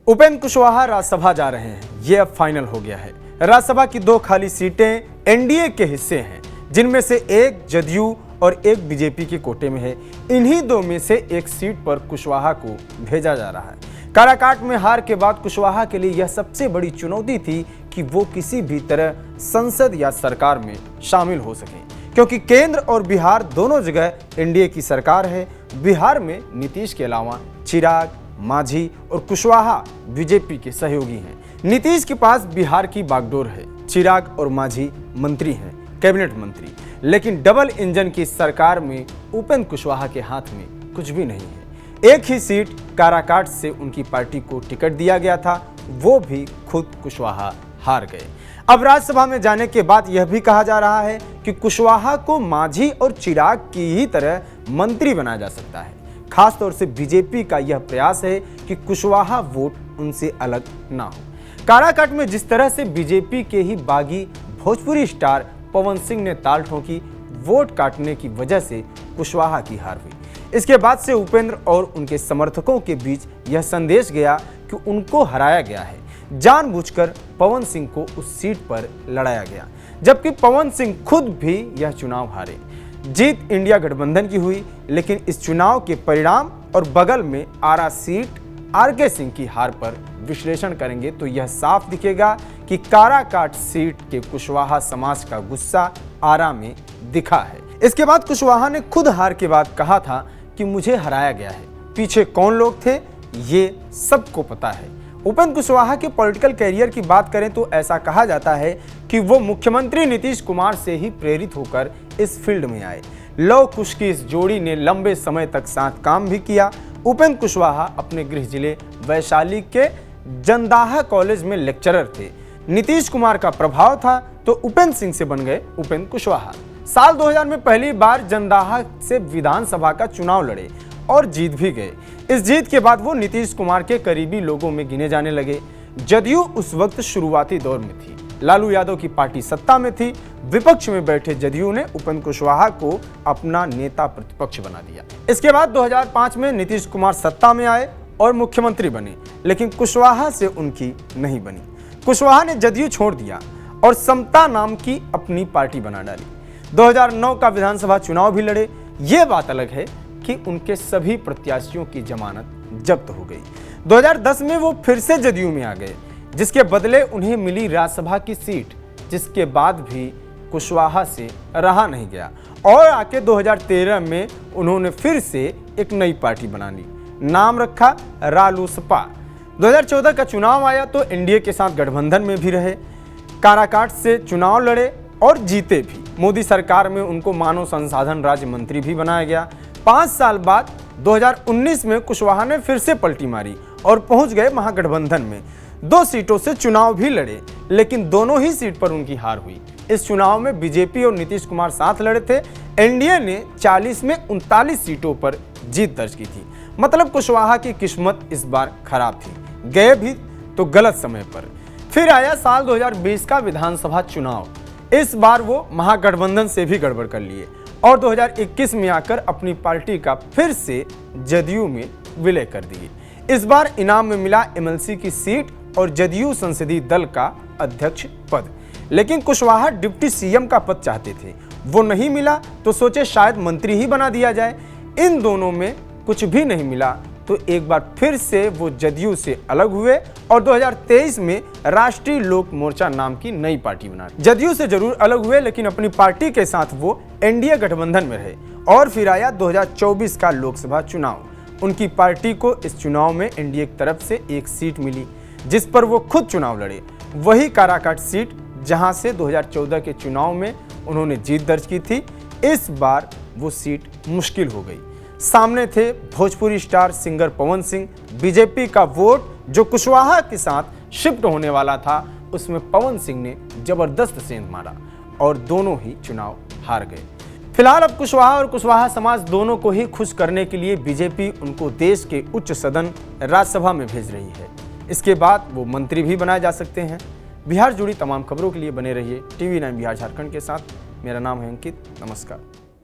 उपेंद्र कुशवाहा राज्यसभा जा रहे हैं, ये अब फाइनल हो गया है। राज्यसभा की 2 खाली सीटें एनडीए के हिस्से हैं, जिनमें से एक जदयू और एक बीजेपी के कोटे में है। इन्हीं 2 में से एक सीट पर कुशवाहा को भेजा जा रहा है। काराकाट में हार के बाद कुशवाहा के लिए यह सबसे बड़ी चुनौती थी कि वो किसी भी तरह संसद या सरकार में शामिल हो सकें, क्योंकि केंद्र और बिहार दोनों जगह एनडीए की सरकार है। बिहार में नीतीश के अलावा चिराग, मांझी और कुशवाहा बीजेपी के सहयोगी हैं। नीतीश के पास बिहार की बागडोर है, चिराग और मांझी मंत्री हैं, कैबिनेट मंत्री, लेकिन डबल इंजन की सरकार में उपेंद्र कुशवाहा के हाथ में कुछ भी नहीं है। एक ही सीट काराकाट से उनकी पार्टी को टिकट दिया गया था, वो भी खुद कुशवाहा हार गए। अब राज्यसभा में जाने के बाद यह भी कहा जा रहा है कि कुशवाहा को मांझी और चिराग की ही तरह मंत्री बनाया जा सकता है। खासतौर से बीजेपी का यह प्रयास है कि कुशवाहा वोट उनसे अलग ना हो। काराकाट में जिस तरह से बीजेपी के ही बागी भोजपुरी स्टार पवन सिंह ने ताल ठोकी, वोट काटने की वजह से कुशवाहा की हार हुई। इसके बाद से उपेंद्र और उनके समर्थकों के बीच यह संदेश गया कि उनको हराया गया है। जानबूझकर पवन सिंह को उस सीट पर लड़ाया गया, जबकि पवन सिंह खुद भी यह चुनाव हारे। जीत इंडिया गठबंधन की हुई, लेकिन इस चुनाव के परिणाम और बगल में आरा सीट आरके सिंह की हार पर विश्लेषण करेंगे तो यह साफ दिखेगा कि काराकाट सीट के कुशवाहा समाज का गुस्सा आरा में दिखा है। इसके बाद कुशवाहा ने खुद हार के बाद कहा था कि मुझे हराया गया है। पीछे कौन लोग थे ये सबको पता है। उपेंद्र कुशवाहा के पॉलिटिकल कैरियर की बात करें तो ऐसा कहा जाता है कि वो मुख्यमंत्री नीतीश कुमार से ही प्रेरित होकर इस फील्ड में आए। लव कुश की इस जोड़ी ने लंबे समय तक साथ काम भी किया। उपेंद्र कुशवाहा अपने गृह जिले वैशाली के जंदाहा कॉलेज में लेक्चरर थे। नीतीश कुमार का प्रभाव था तो उपेंद्र सिंह से बन गए उपेंद्र कुशवाहा। साल 2000 में पहली बार जंदाहा से विधानसभा का चुनाव लड़े और जीत भी गए। इस जीत के बाद वो नीतीश कुमार के करीबी लोगों में गिने जाने लगे। जदयू उस वक्त शुरुआती दौर में थी, लालू यादव की पार्टी सत्ता में थी। विपक्ष में बैठे जदयू ने उपेंद्र कुशवाहा को अपना नेता प्रतिपक्ष बना दिया। इसके बाद 2005 में नीतीश कुमार सत्ता में आए और मुख्यमंत्री बने, लेकिन कुशवाहा से उनकी नहीं बनी। कुशवाहा ने जदयू छोड़ दिया और समता नाम की अपनी पार्टी बना डाली। 2009 का विधानसभा चुनाव भी लड़े। ये बात अलग है कि उनके सभी प्रत्याशियों की जमानत जब्त हो गई। 2010 में वो फिर से जदयू में आ गए, जिसके बदले उन्हें मिली राज्यसभा की सीट, जिसके बाद भी कुशवाहा से रहा नहीं गया और आके 2013 में उन्होंने फिर से एक नई पार्टी बना ली, नाम रखा रालोसपा। 2014 का चुनाव आया तो एनडीए के साथ गठबंधन में भी रहे। काराकाट से चुनाव लड़े और जीते भी। मोदी सरकार में उनको मानव संसाधन राज्य मंत्री भी बनाया गया। 5 साल बाद 2019 में कुशवाहा ने फिर से पलटी मारी और पहुंच गए महागठबंधन में। 2 सीटों से चुनाव भी लड़े, लेकिन दोनों ही सीट पर उनकी हार हुई। इस चुनाव में बीजेपी और नीतीश कुमार साथ लड़े थे। एनडीए ने 40 में 39 सीटों पर जीत दर्ज की थी। मतलब कुशवाहा की किस्मत इस बार खराब थी, गए भी तो गलत समय पर। फिर आया साल 2020 का विधानसभा चुनाव। इस बार वो महागठबंधन से भी गड़बड़ कर लिए और 2021 में आकर अपनी पार्टी का फिर से जदयू में विलय कर दिए। इस बार इनाम में मिला एमएलसी की सीट और जदयू संसदीय दल का अध्यक्ष पद, लेकिन कुशवाहा डिप्टी सीएम का पद चाहते थे। वो नहीं मिला तो सोचे शायद मंत्री ही बना दिया जाए। इन दोनों में कुछ भी नहीं मिला तो एक बार फिर से वो जदयू से अलग हुए और 2023 में राष्ट्रीय लोक मोर्चा नाम की नई पार्टी बना। जदयू से जरूर अलग हुए, लेकिन अपनी पार्टी के साथ वो एनडीए गठबंधन में रहे। और फिर आया 2024 का लोकसभा चुनाव। उनकी पार्टी को इस चुनाव में एनडीए की तरफ से एक सीट मिली, जिस पर वो खुद चुनाव लड़े। वही काराकाट सीट जहां से 2014 के चुनाव में उन्होंने जीत दर्ज की थी। इस बार वो सीट मुश्किल हो गई। सामने थे Bhojpuri star singer Pawan Singh. BJP का वोट जो कुशवाहा के साथ शिफ्ट होने वाला था, उसमें पवन सिंह ने जबरदस्त सेंध मारा और दोनों ही चुनाव हार गए। फिलहाल अब कुशवाहा और कुशवाहा समाज दोनों को ही खुश करने के लिए बीजेपी उनको देश के उच्च सदन राज्यसभा में भेज रही है। इसके बाद वो मंत्री भी बनाए जा सकते हैं। बिहार जुड़ी तमाम खबरों के लिए बने रहिए TV9 बिहार झारखंड के साथ। मेरा नाम है अंकित। नमस्कार।